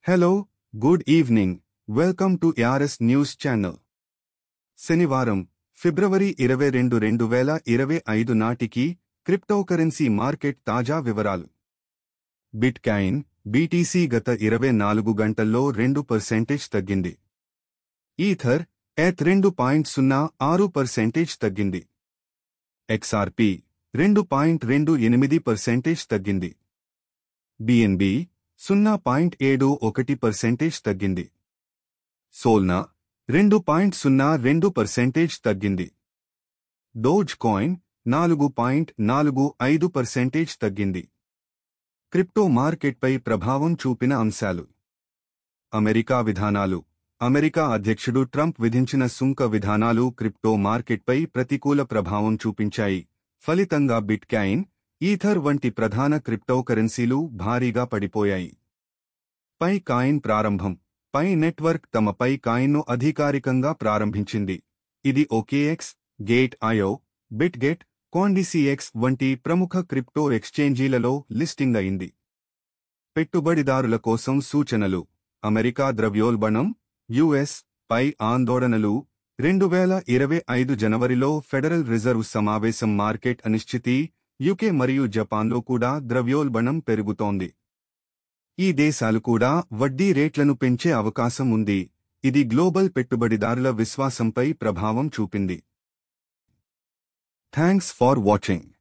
Hello good evening welcome to ARS news channel. శనివారం ఫిబ్రవరి 22, 2025 నాటికి cryptocurrency market తాజా వివరాలు. బిట్కాయిన్ BTC గత 24 గంటల్లో 2% తగ్గింది. ఈథర్ ETH 2.06% తగ్గింది. XRP 2.28% తగ్గింది. BNB 0.71% తగ్గింది. సోల్నా 2.02% తగ్గింది. డోజ్ కాయిన్ 4.45% తగ్గింది. క్రిప్టో మార్కెట్పై ప్రభావం చూపిన అంశాలు. అమెరికా విధానాలు. అమెరికా అధ్యక్షుడు ట్రంప్ విధించిన సుంక విధానాలు క్రిప్టో మార్కెట్పై ప్రతికూల ప్రభావం చూపించాయి. ఫలితంగా బిట్కాయిన్, ఈథర్ వంటి ప్రధాన క్రిప్టోకరెన్సీలు భారీగా పడిపోయాయి. పై కాయిన్ ప్రారంభం. పై నెట్వర్క్ తమ పై కాయిన్ను అధికారికంగా ప్రారంభించింది. ఇది OKX, Gate.io, BitGet, CoinDCX వంటి ప్రముఖ క్రిప్టో ఎక్స్చేంజీలలో లిస్టింగ్ అయింది. పెట్టుబడిదారుల కోసం సూచనలు. అమెరికా ద్రవ్యోల్బణం US పై ఆందోళనలు. 2025 జనవరిలో ఫెడరల్ రిజర్వ్ సమావేశం మార్కెట్ అనిశ్చితి. UK మరియు జపాన్లో కూడా ద్రవ్యోల్బణం పెరుగుతోంది. ఈ దేశాలు కూడా వడ్డీ రేట్లను పెంచే అవకాశం ఉంది. ఇది గ్లోబల్ పెట్టుబడిదారుల విశ్వాసంపై ప్రభావం చూపింది. Thanks for watching.